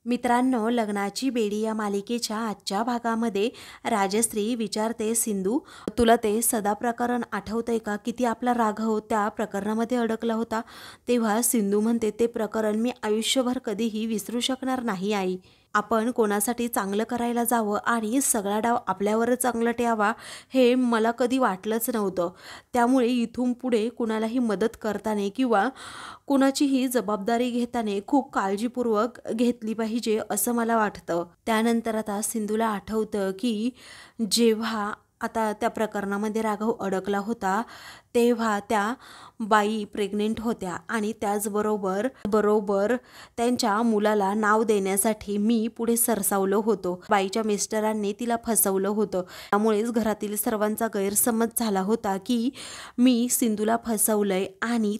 मित्रांनो, लग्नाची बेडी या मालिकेच्या आजच्या भागामध्ये राजश्री विचारते, सिंधू तुला ते सदा प्रकरण आठवतंय का? किती आपला राघव त्या प्रकरणामध्ये अडकला होता. तेव्हा सिंधू म्हणते, ते प्रकरण मी आयुष्यभर कधीही विसरू शकणार नाही आई. आपण कोणासाठी चांगलं करायला जावं आणि सगळा डाव आपल्यावरच चांगलं यावा हे मला कधी वाटलंच नव्हतं. त्यामुळे इथून पुढे कुणालाही मदत करताना किंवा कुणाचीही जबाबदारी घेताना खूप काळजीपूर्वक घेतली पाहिजे असं मला वाटतं. त्यानंतर आता सिंधूला आठवतं की जेव्हा आता त्या प्रकरणामध्ये राघव अडकला होता तेव्हा त्या बाई प्रेग्नेंट होत्या आणि त्याचबरोबर त्यांच्या मुलाला नाव देण्यासाठी मी पुढे सरसावलो होतो. बाईच्या मिस्टरांनी तिला फसवलं होतं. त्यामुळेच घरातील सर्वांचा गैरसमज झाला होता की मी सिंधूला फसवलंय आणि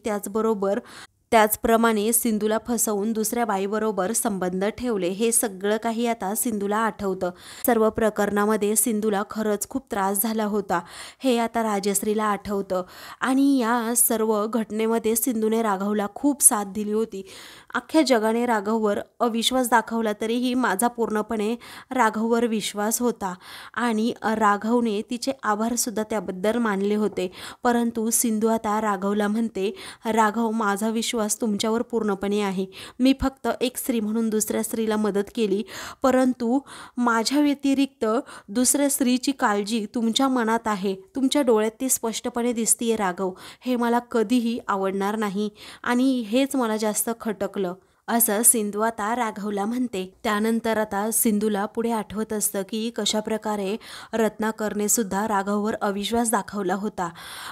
त्याचप्रमाणे सिंधूला फसवून दुसऱ्या बाईबरोबर संबंध ठेवले. हे सगळं काही आता सिंधूला आठवतं. सर्व प्रकरणामध्ये सिंधूला खरंच खूप त्रास झाला होता हे आता राजश्रीला आठवतं आणि या सर्व घटनेमध्ये सिंधूने राघवला खूप साथ दिली होती. अख्ख्या जगाने राघववर अविश्वास दाखवला तरीही माझा पूर्णपणे राघववर विश्वास होता आणि राघवने तिचे आभारसुद्धा त्याबद्दल मानले होते. परंतु सिंधू आता राघवला म्हणते, राघव, माझा विश्वास तुमच्यावर पूर्णपणे आहे. मी फक्त एक स्त्री म्हणून दुसऱ्या स्त्रीला मदत केली, परंतु माझ्या व्यतिरिक्त दुसऱ्या स्त्रीची काळजी तुमच्या मनात आहे, तुमच्या डोळ्यात ती स्पष्टपणे दिसतीये राघव. हे मला कधीही आवडणार नाही आणि हेच मला जास्त खटकलं असं सिंधू आता राघवला म्हणते. त्यानंतर आता सिंधूला पुढे आठवत असतं की कशा प्रकारे रत्नाकरने सुद्धा राघववर अविश्वास दाखवला होता.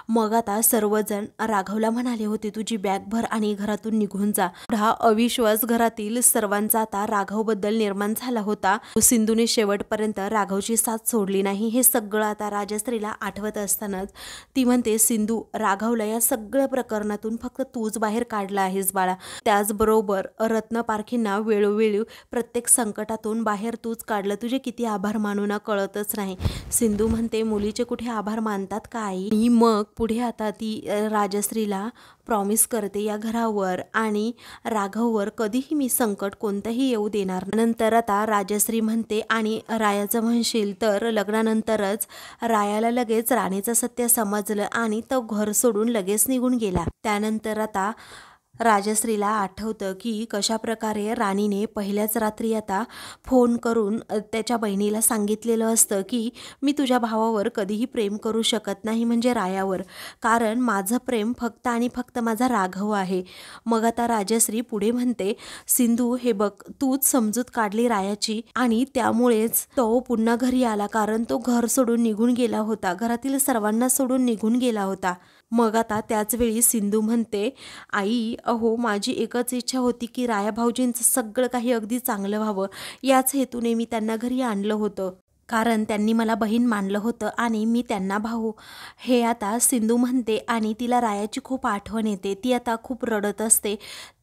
मग आता सर्वजण राघवला म्हणाले होते, तुझी बॅग भर आणि घरातून निघून जा. हा अविश्वास घरातील सर्वांचा आता राघवबद्दल निर्माण झाला होता. सिंधूने शेवटपर्यंत राघवची साथ सोडली नाही. हे सगळं आता राजश्रीला आठवत असतानाच ती म्हणते, सिंधू, राघवला या सगळ्या प्रकरणातून फक्त तूच बाहेर काढला आहेस बाळा. त्याचबरोबर रत्न पारखींना वेळोवेळी प्रत्येक संकटातून बाहेर तूच काढलं. तुझे किती आभार मानू ना कळतच नाही. सिंधू म्हणते, मुलीचे कुठे आभार मानतात का आई? आणि मग पुढे आता ती राजश्रीला प्रॉमिस करते, या घरावर आणि राघववर कधीही मी संकट कोणतंही येऊ देणार नाही. नंतर आता राजश्री म्हणते, आणि रायाचं म्हणशील तर लग्नानंतरच रायाला लगेच राणीचं सत्य समजलं आणि तो घर सोडून लगेच निघून गेला. त्यानंतर आता राजश्रीला आठवतं की कशा प्रकारे राणीने पहिल्याच रात्री आता फोन करून त्याच्या बहिणीला सांगितलेलं असतं की मी तुझ्या भावावर कधीही प्रेम करू शकत नाही, म्हणजे रायावर, कारण माझं प्रेम फक्त आणि फक्त माझा राघव आहे. मग आता राजश्री पुढे म्हणते, सिंधू, हे बघ, तूच समजूत काढली रायाची आणि त्यामुळेच तो पुन्हा घरी आला, कारण तो घर सोडून निघून गेला होता, घरातील सर्वांना सोडून निघून गेला होता. मग आता त्याचवेळी सिंधू म्हणते, आई, अहो, माझी एकच इच्छा होती की राया भाऊजींचं सगळं काही अगदी चांगलं व्हावं. याच हेतूने मी त्यांना घरी आणलं होतं, कारण त्यांनी मला बहीण मानलं होतं आणि मी त्यांना भाऊ. हे आता सिंधू म्हणते आणि तिला रायाची खूप आठवण येते. ती आता खूप रडत असते.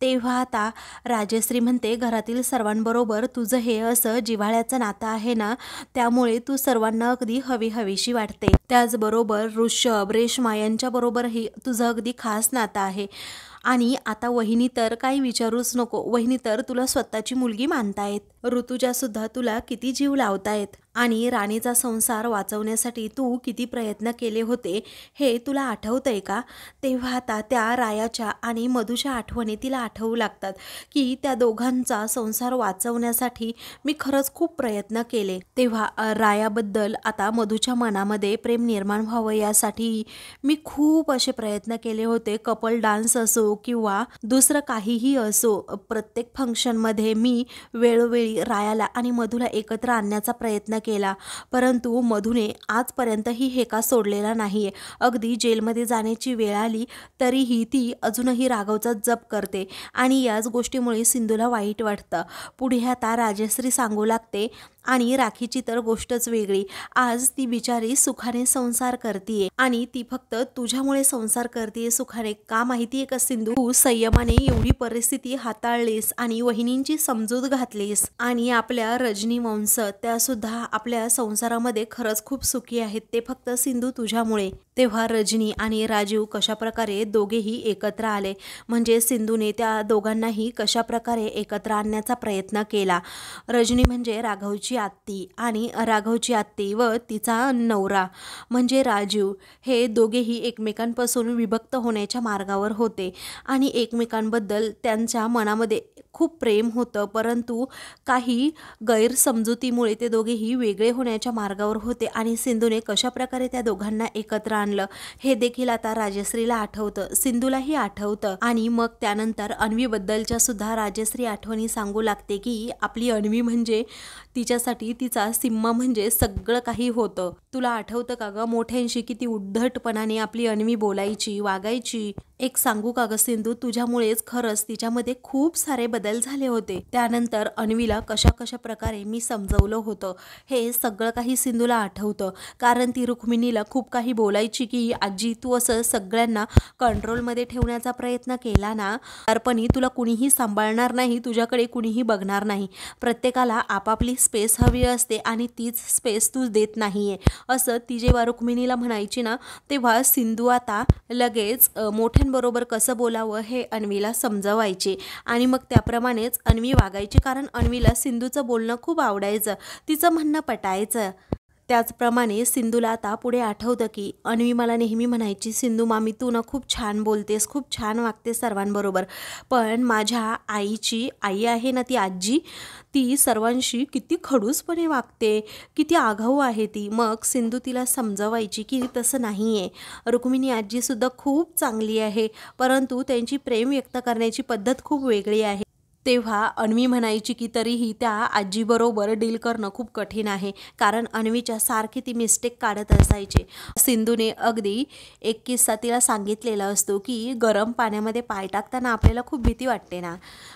तेव्हा आता राजश्री म्हणते, घरातील सर्वांबरोबर तुझं हे असं जिव्हाळ्याचं नातं आहे ना, त्यामुळे तू सर्वांना अगदी हवीशी वाटते. त्याचबरोबर ऋषभ, रेश्मा यांच्याबरोबरही तुझं अगदी खास नातं आहे. आणि आता वहिनी तर काही विचारूच नको, वहिनी तर तुला स्वतःची मुलगी मानतायत. ऋतुजासुद्धा तुला किती जीव लावतायत आणि राणीचा संसार वाचवण्यासाठी तू किती प्रयत्न केले होते हे तुला आठवतंय का? तेव्हा आता त्या रायाच्या आणि मधूच्या आठवणी तिला आठवू लागतात की त्या दोघांचा संसार वाचवण्यासाठी मी खरंच खूप प्रयत्न केले. तेव्हा रायाबद्दल आता मधूच्या मनामध्ये प्रेम निर्माण व्हावं यासाठी मी खूप असे प्रयत्न केले होते. कपल डान्स असो किंवा दुसरं काहीही असो, प्रत्येक फंक्शनमध्ये मी वेळोवेळी रायाला आणि मधूला एकत्र आणण्याचा प्रयत्न केला, परंतु मधूने आजपर्यंतही हे का सोडलेला नाहीये. अगदी जेलमध्ये जाण्याची वेळ आली तरीही ती अजूनही राघवचा जप करते आणि याच गोष्टीमुळे सिंधूला वाईट वाटतं. पुढे आता राजश्री सांगू लागते, आणि राखीची तर गोष्टच वेगळी. आज ती बिचारी सुखाने संसार करतीये आणि ती फक्त तुझ्यामुळे संसार करतीये सुखाने. का माहितीये का सिंधू, तू संयमाने एवढी परिस्थिती हाताळलीस आणि वहिनींची समजूत घातलीस आणि आपल्या रजनी वंश त्या सुद्धा आपल्या संसारामध्ये खरंच खूप सुखी आहेत. ते फक्त सिंधू तुझ्यामुळे. तेव्हा रजनी आणि राजीव कशाप्रकारे दोघेही एकत्र आले, म्हणजे सिंधूने त्या दोघांनाही कशाप्रकारे एकत्र आणण्याचा प्रयत्न केला. रजनी म्हणजे राघवची आत्ती आणि राघवची आत्ती व तिचा नवरा म्हणजे राजीव हे दोघेही एकमेकांपासून विभक्त होण्याच्या मार्गावर होते आणि एकमेकांबद्दल त्यांच्या मनामध्ये खूप प्रेम होतं, परंतु काही गैरसमजुतीमुळे ते दोघेही वेगळे होण्याच्या मार्गावर होते आणि सिंधूने कशाप्रकारे त्या दोघांना एकत्र आणलं हे देखील आता राजश्रीला आठवतं, सिंधूलाही आठवतं. आणि मग त्यानंतर अन्वीबद्दलच्या सुद्धा राजश्री आठवणी सांगू लागते की आपली अन्वी म्हणजे तिच्यासाठी तिचा सिम्मा म्हणजे सगळं काही होतं. तुला आठवतं का ग मोठ्यांशी किती उद्धटपणाने आपली अन्वी बोलायची वागायची. एक सांगू का ग सिंधू, तुझ्यामुळेच खरंच तिच्यामध्ये खूप सारे बदल झाले होते. त्यानंतर अन्वीला कशा प्रकारे मी समजवलं होतं हे सगळं काही सिंधूला आठवतं, कारण ती रुक्मिणीला खूप काही बोलायची की आजी तू असं सगळ्यांना कंट्रोलमध्ये ठेवण्याचा प्रयत्न केला ना, अर्पणी तुला कुणीही सांभाळणार नाही, तुझ्याकडे कुणीही बघणार नाही, प्रत्येकाला आपापली स्पेस हवी असते आणि तीच स्पेस तू देत नाहीये, असं ती जेव्हा रुक्मिणीला म्हणायची ना, तेव्हा सिंधू आता लगेच मोठ्यांबरोबर कसं बोलावं हे अन्वीला समजवायचे आणि मग त्याप्रमाणेच अन्वी वागायची, कारण अन्वीला सिंधूचं बोलणं खूप आवडायचं, तिचं म्हणणं पटायचं. त्याचप्रमाणे सिंधूला आता पुढे आठवतं की अन्वी मला नेहमी म्हणायची, सिंधू मामी तू ना खूप छान बोलतेस, खूप छान वागतेस सर्वांबरोबर, पण माझ्या आईची आई आहे ना ती आजी, ती सर्वांशी किती खडूसपणे वागते, किती आगाऊ आहे ती. मग सिंधू तिला समजवायची की तसं नाही आहे, रुक्मिणी आजीसुद्धा खूप चांगली आहे, परंतु त्यांची प्रेम व्यक्त करण्याची पद्धत खूप वेगळी आहे. तेव्हा अन्वी म्हणायची की तरीही त्या आजीबरोबर डील करणं खूप कठीण आहे, कारण अन्वीच्या सारखी ती मिस्टेक काढत असायचे. सिंधूने अगदी एक किस्सा तिला सांगितलेला असतो की गरम पाण्यामध्ये पाय टाकताना आपल्याला खूप भीती वाटते ना,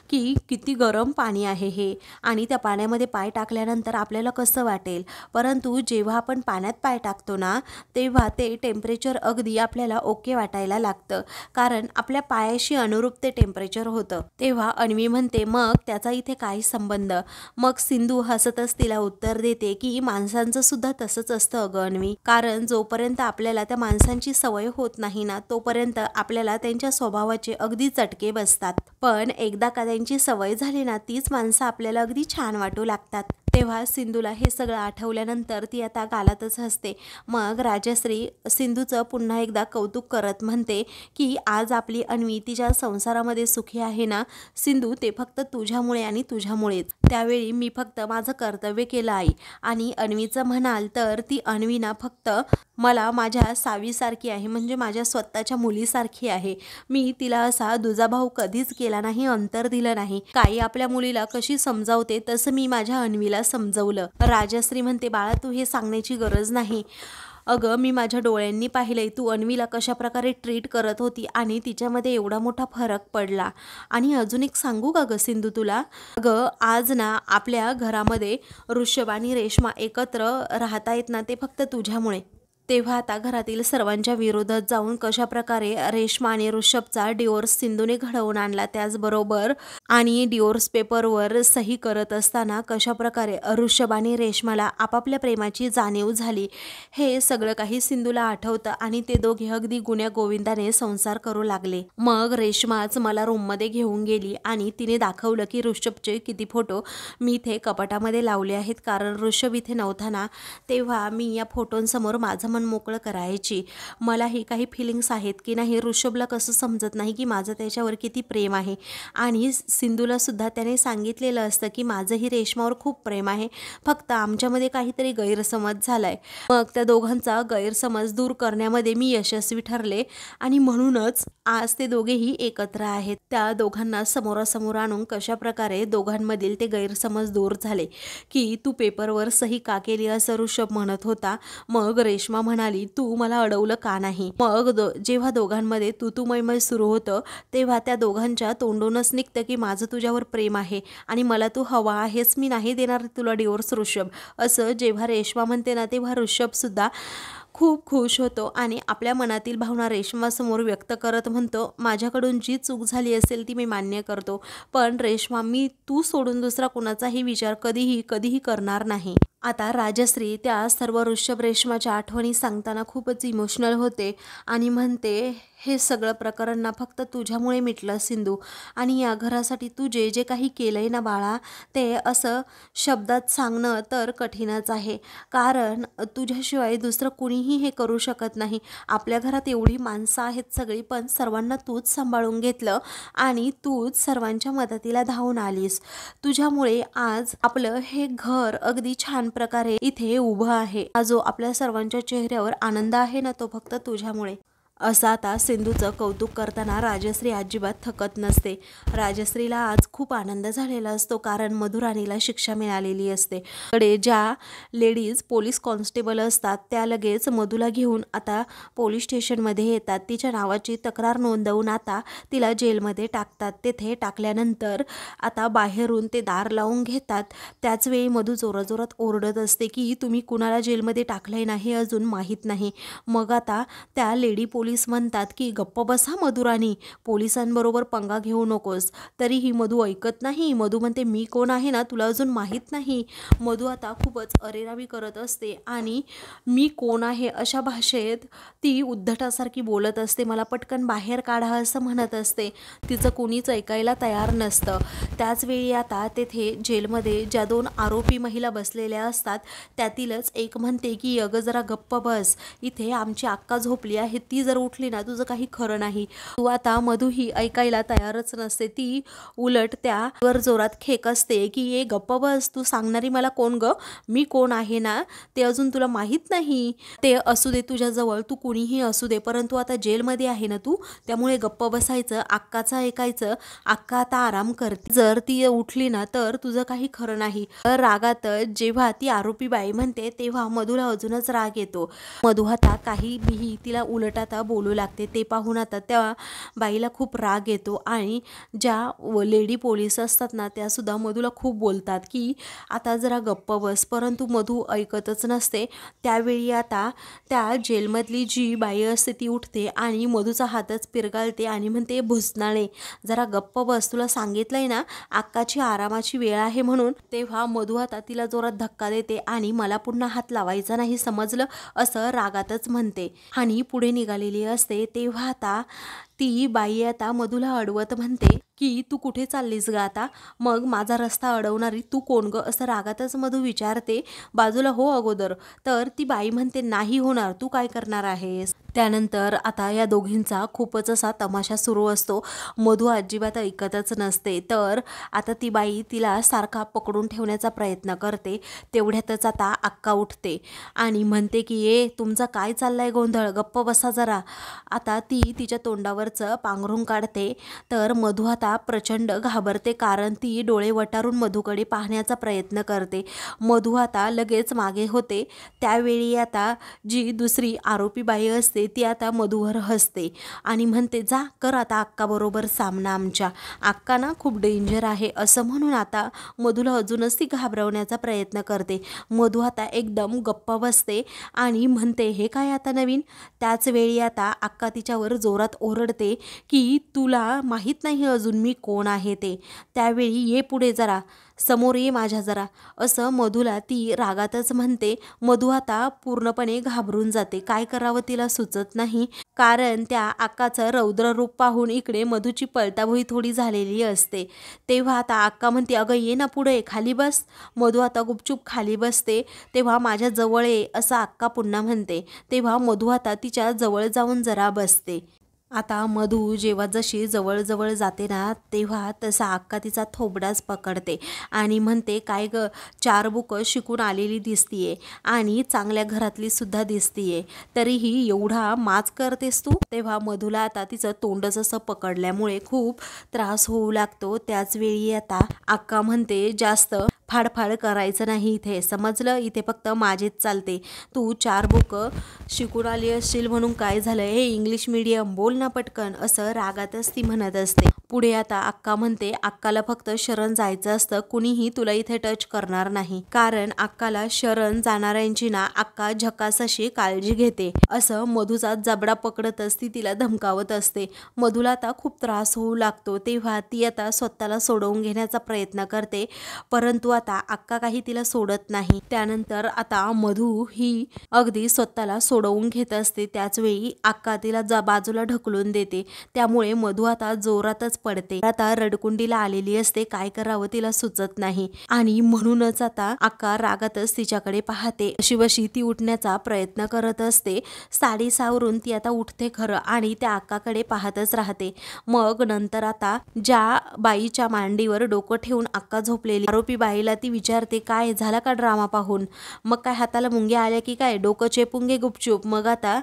की किती गरम पाणी आहे हे आणि त्या पाण्यामध्ये पाय टाकल्यानंतर आपल्याला कसं वाटेल, परंतु जेव्हा आपण पाण्यात पाय टाकतो ना तेव्हा ते टेम्परेचर अगदी आपल्याला ओके वाटायला लागतं, कारण आपल्या पायाशी अनुरूप ते टेम्परेचर होतं. तेव्हा अन्वी म्हणते मग त्याचा इथे काय संबंध. मग सिंधू हसतच तिला उत्तर देते की माणसांचं सुद्धा तसंच असतं अगं अन्वी, कारण जोपर्यंत आपल्याला त्या माणसांची सवय होत नाही ना तोपर्यंत आपल्याला त्यांच्या स्वभावाचे अगदी चटके बसतात, पण एकदा का त्यांची सवय झाली ना तीच माणसं आपल्याला अगदी छान वाटू लागतात. तेव्हा सिंधूला हे सगळं आठवल्यानंतर ती आता गालातच हसते. मग राजश्री सिंधूचं पुन्हा एकदा कौतुक करत म्हणते की आज आपली अन्वी तिच्या संसारामध्ये सुखी आहे ना सिंधू, ते फक्त तुझ्यामुळे आणि तुझ्यामुळेच. त्यावेळी मी फक्त माझं कर्तव्य केलं आई. आणि अन्वीचं म्हणाल तर ती अन्वी ना फक्त मला माझ्या सावीसारखी आहे, म्हणजे माझ्या स्वतःच्या मुलीसारखी आहे. मी तिला असा दुजाभाव कधीच केला नाही, अंतर दिलं नाही. काही आपल्या मुलीला कशी समजावते तसं मी माझ्या अन्वीला समजवलं. राजश्री म्हणते बाळा तू हे सांगण्याची गरज नाही, अगं मी माझ्या डोळ्यांनी पाहिलंय तू अन्वीला कशाप्रकारे ट्रीट करत होती आणि तिच्यामध्ये एवढा मोठा फरक पडला. आणि अजून एक सांगू का गं सिंधू तुला, अगं आज ना आपल्या घरामध्ये ऋषभ आणि रेश्मा एकत्र राहतायत ना ते फक्त तुझ्यामुळे. तेव्हा आता घरातील सर्वांच्या विरोधात जाऊन कशाप्रकारे रेश्मा आणि ऋषभचा डिवोर्स सिंधूने घडवून आणला, त्याचबरोबर आणि डिवोर्स पेपरवर सही करत असताना कशाप्रकारे ऋषभ आणि रेश्माला आपापल्या प्रेमाची जाणीव झाली, हे सगळं काही सिंधूला आठवतं आणि ते दोघे अगदी गुण्या गोविंदाने संसार करू लागले. मग रेश्माच मला रूममध्ये घेऊन गेली आणि तिने दाखवलं की ऋषभचे किती फोटो मी इथे कपाटामध्ये लावले आहेत, कारण ऋषभ इथे नव्हता ना तेव्हा मी या फोटोंसमोर माझं मन मोकळं करायची. मलाही काही फिलिंग्स आहेत की नाही, ऋषभला कसं समजत नाही की माझं त्याच्यावर किती प्रेम आहे, आणि सिंधूला सुद्धा त्याने सांगितलेलं असतं की माझंही रेश्मावर खूप प्रेम आहे, फक्त आमच्यामध्ये काहीतरी गैरसमज झालाय. मग त्या दोघांचा गैरसमज दूर करण्यामध्ये मी यशस्वी ठरले आणि म्हणूनच आज ते दोघेही एकत्र आहेत. त्या दोघांना समोरासमोर आणून कशाप्रकारे दोघांमधील ते गैरसमज दूर झाले की तू पेपरवर सही का केली असं ऋषभ म्हणत होता. मग रेश्मा म्हणाली तू मला अडवलं का नाही. मग जेव्हा दोघांमध्ये तू मै सुरू होतं तेव्हा त्या दोघांच्या तोंडूनच निघतं की माझं तुझ्यावर प्रेम आहे आणि मला तू हवा आहेस, मी नाही देणार तुला डिवोर्स ऋषभ, असं जेव्हा रेश्मा म्हणते ना तेव्हा ऋषभ सुद्धा खूप खुश होतो आणि आपल्या मनातील भावना रेश्मासमोर व्यक्त करत म्हणतो, माझ्याकडून जी चूक झाली असेल ती मी मान्य करतो, पण रेश्मा मी तू सोडून दुसरा कुणाचाही विचार कधीही कधीही करणार नाही. आता राजश्री त्या सर्व ऋषभ रेश्माच्या आठवणी सांगताना खूपच इमोशनल होते आणि म्हणते, हे सगळं प्रकरण ना फक्त तुझ्यामुळे मिटलं सिंधू, आणि या घरासाठी तू जे जे काही केलंय ना बाळा, ते असं शब्दात सांगणं तर कठीणच आहे, कारण तुझ्याशिवाय दुसरं कुणीही हे करू शकत नाही. आपल्या घरात एवढी माणसं आहेत सगळी, पण सर्वांना तूच सांभाळून घेतलं आणि तूच सर्वांच्या मदतीला धावून आलीस. तुझ्यामुळे आज आपलं हे घर अगदी छान प्रकारे इथे उभं आहे. जो आपल्या सर्वांच्या चेहऱ्यावर आनंद आहे ना, तो फक्त तुझ्यामुळे. असं आता सिंधूचं कौतुक करताना राजश्री अजिबात थकत नसते. राजश्रीला आज खूप आनंद झालेला असतो, कारण मधुराणीला शिक्षा मिळालेली असते. कडे ज्या लेडीज पोलीस कॉन्स्टेबल असतात त्या लगेच मधूला घेऊन आता पोलीस स्टेशनमध्ये येतात. तिच्या नावाची तक्रार नोंदवून आता तिला जेलमध्ये टाकतात. तेथे टाकल्यानंतर आता बाहेरून ते दार लावून घेतात. त्याचवेळी मधू जोराजोरात ओरडत असते की तुम्ही कुणाला जेलमध्ये टाकलंय ना हे अजून माहीत नाही. मग आता त्या लेडी पोलीस म्हणतात की गप्प बसा मधुराणी, पोलिसांबरोबर पंगा घेऊ नकोस. तरीही मधू ऐकत नाही. मधू म्हणते, मी कोण आहे ना तुला अजून माहीत नाही. मधू आता खूपच अरेरावी करत असते आणि मी कोण आहे अशा भाषेत ती उद्धटासारखी बोलत असते. मला पटकन बाहेर काढा असं म्हणत असते. तिचं कोणीच ऐकायला तयार नसतं. त्याचवेळी आता तेथे जेलमध्ये ज्या 2 आरोपी महिला बसलेल्या असतात त्यातीलच एक म्हणते की अगं जरा गप्प बस, इथे आमची अक्का झोपली आहे, ती जर उठली ना तुझं काही खरं नाही. तू आता मधू ही ऐकायला तयारच नसते. ती उलट त्यावर जोरात खेक असते की ए गप्प बस, तू सांगणारी मला कोण ग, मी कोण आहे ना ते अजून तुला माहीत नाही. ते असू दे तुझ्याजवळ, तू कुणीही असू दे, परंतु आता जेलमध्ये आहे ना तू, त्यामुळे गप्प बसायचं, अक्काचं ऐकायचं. अक्का आता आराम करते, जर ती उठली ना तर तुझं काही खरं नाही. रागात जेव्हा ती आरोपी बाई म्हणते तेव्हा मधूला अजूनच राग येतो. मधू आता काही बिही तिला उलट आता बोलू लागते. ते पाहून आता त्या बाईला खूप राग येतो आणि ज्या लेडी पोलीस असतात ना त्या सुद्धा मधूला खूप बोलतात की आता जरा गप्प बस, परंतु मधू ऐकतच नसते. त्यावेळी आता त्या जेलमधली जी बाई असते ती उठते आणि मधूचा हातच पिरगाळते आणि म्हणते, भुसनाळे जरा गप्प बस, तुला सांगितलंय ना अक्काची आरामाची वेळ आहे म्हणून. तेव्हा मधू आता तिला जोरात धक्का देते आणि मला पुन्हा हात लावायचा नाही समजलं असं रागातच म्हणते आणि पुढे निघालेली असते. तेव्हा आता ती बाई आता मधूला अडवत म्हणते की तू कुठे चाललीस ग आता, मग माझा रस्ता अडवणारी तू कोण ग असं रागातच मधू विचारते. बाजूला हो अगोदर. तर ती बाई म्हणते, नाही होणार, तू काय करणार आहेस. त्यानंतर आता या दोघींचा खूपच असा तमाशा सुरू असतो. मधू अजिबात ऐकतच नसते. तर आता ती बाई तिला सारखा पकडून ठेवण्याचा प्रयत्न करते. तेवढ्यातच आता अक्का उठते आणि म्हणते की ए तुमचा काय चाललाय गोंधळ, गप्प बसा जरा. आता ती तिच्या तोंडावरचं पांघरून काढते. तर मधू आता प्रचंड घाबरते, कारण ती डोळे वटारून मधूकडे पाहण्याचा प्रयत्न करते. मधू आता लगेच मागे होते. त्यावेळी आता जी दुसरी आरोपी बाई असते ती आता मधूवर हसते आणि म्हणते, जा कर आता अक्काबरोबर सामना आमच्या, अक्का ना खूप डेंजर आहे असं म्हणून आता मधूला अजूनच ती घाबरवण्याचा प्रयत्न करते. मधू आता एकदम गप्प बसते आणि म्हणते, हे काय आता नवीन. त्याच वेळी आता अक्का तिच्यावर जोरात ओरडते की तुला माहीत नाही अजून मी कोण आहे ते. त्यावेळी ये पुढे जरा, समोर ये माझ्या जरा, असं मधूला ती रागातच म्हणते. मधू आता पूर्णपणे घाबरून जाते. काय करावं तिला सुचत नाही, कारण त्या अक्काचं रौद्र रूप पाहून इकडे मधूची पळताभुई थोडी झालेली असते. तेव्हा आता अक्का म्हणते, अगं ये ना पुढे, खाली बस. मधू आता गुपचूप खाली बसते. तेव्हा माझ्या जवळ ये असं अक्का पुन्हा म्हणते. तेव्हा मधू आता तिच्या जवळ जाऊन जरा बसते. आता मधू जेव्हा जशी जवळजवळ जाते ना तेव्हा तसा अक्का तिचा थोबडाच पकडते आणि म्हणते, काय ग 4 बुकं शिकून आलेली दिसतीये आणि चांगल्या घरातली सुद्धा दिसतीये, तरीही एवढा माच करतेस तू. तेव्हा मधूला आता तिचं तोंडच असं पकडल्यामुळे खूप त्रास होऊ लागतो. त्याच वेळी आता अक्का म्हणते, जास्त फाडफाड करायचं नाही इथे, समजलं? इथे फक्त माझेच चालते. तू 4 बुक शिकून आली असशील म्हणून काय झालं, हे इंग्लिश मीडियम, बोल ना पटकन, असं रागातच ती म्हणत असते. पुढे आता अक्का म्हणते, अक्काला फक्त शरण जायचं असतं, कुणीही तुला इथे टच करणार नाही, कारण अक्काला शरण जाणाऱ्यांची ना अक्का झकास अशी काळजी घेते, असं मधूचा जबडा पकडतच ती तिला धमकावत असते. मधूला आता खूप त्रास होऊ लागतो, तेव्हा ती आता स्वतःला सोडवून घेण्याचा प्रयत्न करते, परंतु आता अक्का काही तिला सोडत नाही. त्यानंतर आता मधू ही अगदी स्वतःला सोडवून घेत असते, त्याचवेळी अक्का तिला बाजूला ढकलून देते, त्यामुळे मधू आता जोरातच पडते. आता रडकुंडीला आलेली असते, काय करावं तिला सुचत नाही, आणि म्हणूनच आता अक्का रागातच तिच्याकडे पाहते. अशी ती उठण्याचा प्रयत्न करत असते, साडी सावरून ती आता उठते खरं, आणि त्या अक्काकडे पाहतच राहते. मग नंतर आता ज्या बाईच्या मांडीवर डोकं ठेवून अक्का झोपलेली आरोपी बाईला ती विचारते, काय झाला का ड्रामा पाहून, मग काय हाताला मुंग्या आल्या की काय, डोकं चेपून घे गुपचूप. मग आता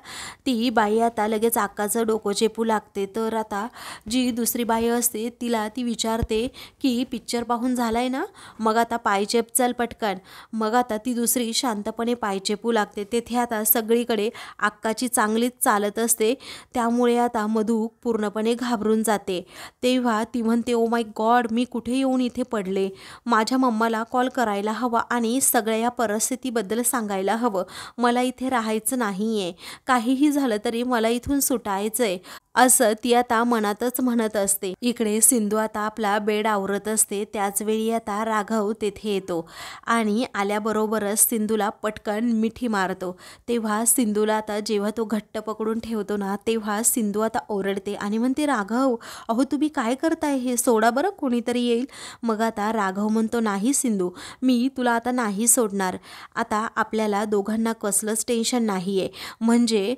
ती बाई आता लगेच अक्काचं डोकं चेपू लागते. तर आता जी दुसरी बाई असते तिला ती विचारते की पिक्चर पाहून झालाय ना, मग आता पाय चेप चल पटकन. मग आता ती दुसरी शांतपणे पाय चेपू लागते. तेथे आता सगळीकडे अक्काची चांगलीच चालत असते, त्यामुळे आता मधू पूर्णपणे घाबरून जाते. तेव्हा ती म्हणते, ओ माय गॉड, मी कुठे येऊन इथे पडले, माझ्या मम्माला कॉल करायला हवा आणि सगळ्या या परिस्थितीबद्दल सांगायला हवं, मला इथे राहायचं नाहीये, काहीही झालं तरी मला इथून सुटायचंय, असं ती आता मनातच म्हणत असते. इकडे सिंधू आता आपला बेड आवरत असते, त्याच वेळी आता राघव तेथे येतो आणि आल्याबरोबरच सिंधूला पटकन मिठी मारतो. तेव्हा सिंधूला आता जेव्हा तो घट्ट पकडून ठेवतो ना, तेव्हा सिंधू आता ओरडते आणि म्हणते, राघव, अहो तुम्ही काय करताय, हे सोडा बरं, कोणीतरी येईल. मग आता राघव म्हणतो, नाही सिंधू, मी तुला आता नाही सोडणार, आता आपल्याला दोघांना कसलंच टेन्शन नाही आहे, म्हणजे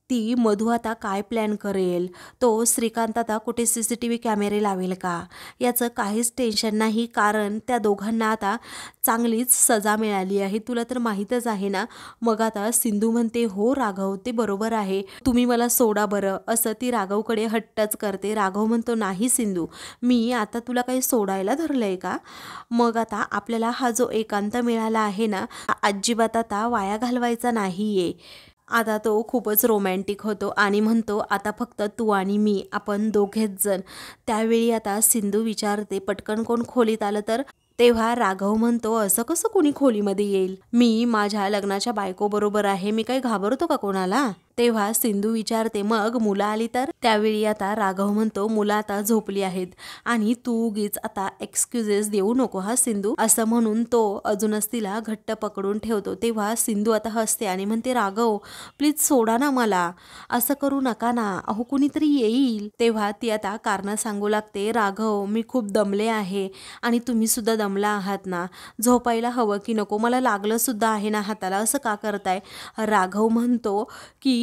ती मधू आता काय प्लॅन करेल, तो श्रीकांत आता कुठे CCTV कॅमेरे लावेल का, याचं काहीच टेन्शन नाही, कारण त्या दोघांना आता चांगलीच सजा मिळाली आहे, तुला तर माहीतच आहे ना. मग आता सिंधू म्हणते, हो राघव, ते बरोबर आहे, तुम्ही मला सोडा बरं, असं ती राघवकडे हट्टच करते. राघव म्हणतो, नाही सिंधू, मी आता तुला काही सोडायला धरलंय का, मग आता आपल्याला हा जो एकांत मिळाला आहे ना, अजिबात आता वाया घालवायचा नाहीये. आता तो खूपच रोमॅन्टिक होतो आणि म्हणतो, आता फक्त तू आणि मी, आपण दोघेच जण. त्यावेळी आता सिंधू विचारते, पटकन कोण खोलीत आलं तर. तेव्हा राघव म्हणतो, असं कसं कोणी खोलीमध्ये येईल, मी माझ्या लग्नाच्या बायकोबरोबर आहे, मी काही घाबरतो का कोणाला. तेव्हा सिंधू विचारते, मग मुलं आली तर. त्यावेळी आता राघव म्हणतो, मुलं आता झोपली आहेत आणि तू उगीच आता एक्सक्युजेस देऊ नको हा सिंधू, असं म्हणून तो अजूनच तिला घट्ट पकडून ठेवतो. तेव्हा सिंधू आता हसते आणि म्हणते, राघव प्लीज सोडा ना मला, असं करू नका ना, अहो कुणीतरी येईल. तेव्हा ती आता कारणं सांगू लागते, राघव मी खूप दमले आहे आणि तुम्ही सुद्धा दमला आहात ना, झोपायला हवं की नको, मला लागलं सुद्धा आहे ना हाताला, असं का करताय. राघव म्हणतो की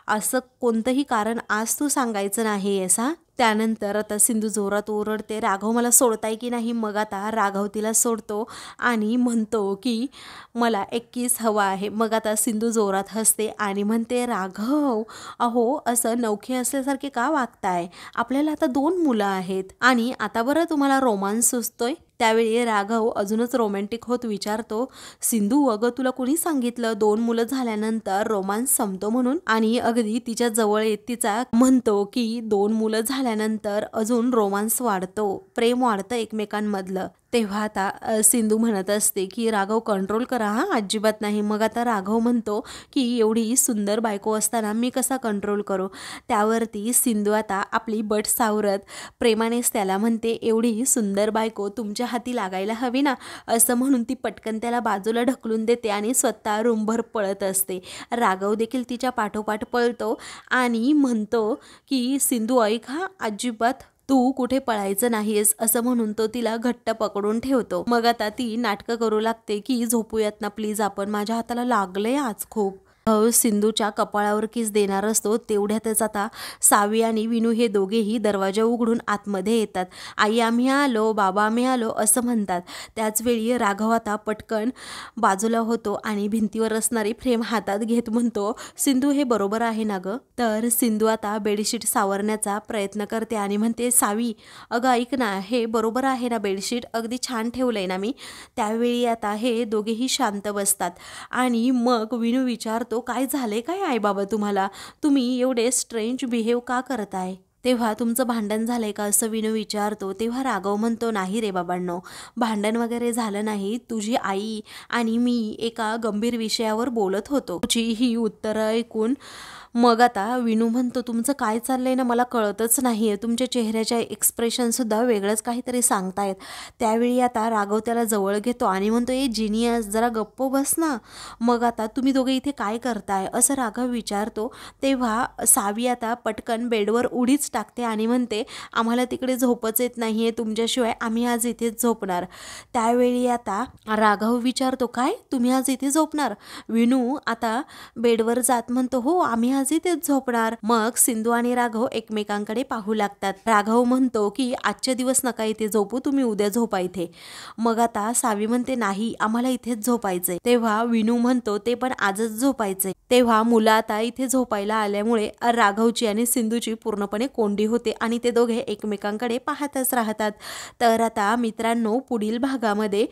असं कोणतंही कारण आज तू सांगायचं नाही आहेस हा. त्यानंतर आता सिंधू जोरात ओरडते, राघव मला सोडताय की नाही. मग आता राघव तिला सोडतो आणि म्हणतो की मला एक किस हवा आहे. मग आता सिंधू जोरात हसते आणि म्हणते, राघव अहो असं नवखे असल्यासारखे का वागताय, आपल्याला आता 2 मुलं आहेत आणि आता बरं तुम्हाला रोमांस सुचतोय. त्यावेळी राघव अजूनच रोमॅन्टिक होत विचारतो, सिंधू अगं तुला कोणी सांगितलं 2 मुलं झाल्यानंतर रोमांस संपतो म्हणून. आणि अगदी तिच्या जवळ येत तिचा म्हणतो की 2 मुलं झाल्यानंतर अजून रोमांस वाढतो, प्रेम वाढतं एकमेकांमधलं. तेव्हा आता सिंधू म्हणत असते की राघव कंट्रोल करा हा, अजिबात नाही. मग आता राघव म्हणतो की एवढी सुंदर बायको असताना मी कसा कंट्रोल करू. त्यावरती सिंधू आता आपली बट सावरत प्रेमानेच त्याला म्हणते, एवढी सुंदर बायको तुमच्या हाती लागायला हवी ना, असं म्हणून ती पटकन त्याला बाजूला ढकलून देते आणि स्वतः रूमभर पळत असते. राघव देखील तिच्या पाठोपाठ पळतो आणि म्हणतो की सिंधू ऐक हा, अजिबात तू कुठे पळायचं नाहीयेस, असं म्हणून तो तिला घट्ट पकडून ठेवतो. मग आता ती नाटकं करू लागते की झोपूयात ना प्लीज आपण, माझ्या हाताला लागलंय आज खूप. सिंधूच्या कपाळावर किस देणार असतो तेवढ्यातच आता सावी आणि विनू हे दोघेही दरवाजा उघडून आतमध्ये येतात. आई आम्ही आलो, बाबा आम्ही आलो असं म्हणतात. त्याचवेळी राघव आता पटकन बाजूला होतो आणि भिंतीवर असणारी फ्रेम हातात घेत म्हणतो, सिंधू हे बरोबर आहे ना गं? तर सिंधू आता बेडशीट सावरण्याचा प्रयत्न करते आणि म्हणते, सावी अगं ऐक ना, हे बरोबर आहे ना बेडशीट? अगदी छान ठेवलंय ना मी? त्यावेळी आता हे दोघेही शांत बसतात आणि मग विनू विचारतो, काय झाले काय आई बाबा तुम्हाला? तुम्ही एवढे स्ट्रेंज बिहेव का करताय? तेव्हा तुमचं भांडण झालंय का असं विनू विचारतो. तेव्हा राघव म्हणतो, नाही रे बाबांनो, भांडण वगैरे झालं नाही. तुझी आई आणि मी एका गंभीर विषयावर बोलत होतो. तुझी ही उत्तरं ऐकून मग आता विनू म्हणतो, तुमचं काय चाललंय ना मला कळतच नाहीये. तुमच्या चेहऱ्याच्या एक्सप्रेशनसुद्धा वेगळंच काहीतरी सांगतायत. त्यावेळी आता राघव त्याला जवळ घेतो आणि म्हणतो, ए जिनियस जरा गप्प बस ना. मग आता तुम्ही दोघे इथे काय करताय असं राघव विचारतो. तेव्हा सावी आता पटकन बेडवर उडीच टाकते आणि म्हणते, आम्हाला तिकडे झोपच येत नाहीये तुमच्याशिवाय, आम्ही आज इथेच झोपणार. त्यावेळी आता राघव विचारतो, काय तुम्ही आज इथे झोपणार? विनू आता बेडवर जात म्हणतो, हो आम्ही आज इथेच झोपणार. मग सिंधू आणि राघव एकमेकांकडे पाहू लागतात. राघव म्हणतो की आजचे दिवस नका इथे झोपू, तुम्ही उद्या झोपा इथे. मग आता सावी म्हणते, नाही आम्हाला इथेच झोपायचंय. तेव्हा विनू म्हणतो, ते पण आजच झोपायचंय. तेव्हा मुलं आता इथे झोपायला आल्यामुळे राघवची आणि सिंधूची पूर्णपणे कोंडी होते आणि ते दोघे एकमेकांकडे पाहतच राहतात. तर आता मित्रांनो, पुढील भागामध्ये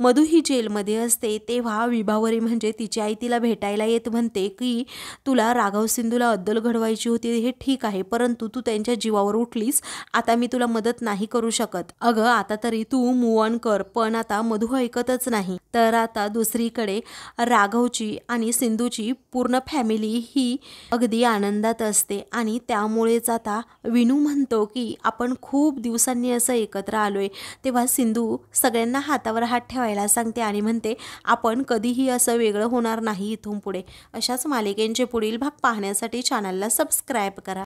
मधू ही जेलमध्ये असते. तेव्हा विभावरी म्हणजे तिची आई तिला भेटायला येत म्हणते की तुला राघव सिंधूला अद्दल घडवायची होती हे ठीक आहे, परंतु तू त्यांच्या जीवावर उठलीस, आता मी तुला मदत नाही करू शकत. अगं आता तरी तू मूव ऑन कर. पण आता मधू ऐकतच नाही. तर आता दुसरीकडे राघवची आणि सिंधूची पूर्ण फॅमिली ही अगदी आनंदात असते आणि त्यामुळेच आता विनू म्हणतो की आपण खूप दिवसांनी असं एकत्र आलोय. तेव्हा सिंधू सगळ्यांना हातावर हात ठेवायला सांगते आणि म्हणते, आपण कधीही असं वेगळं होणार नाही इथून पुढे. अशाच मालिकेंचे पुढील भाग पाहण्यासाठी चॅनलला सबस्क्राईब करा.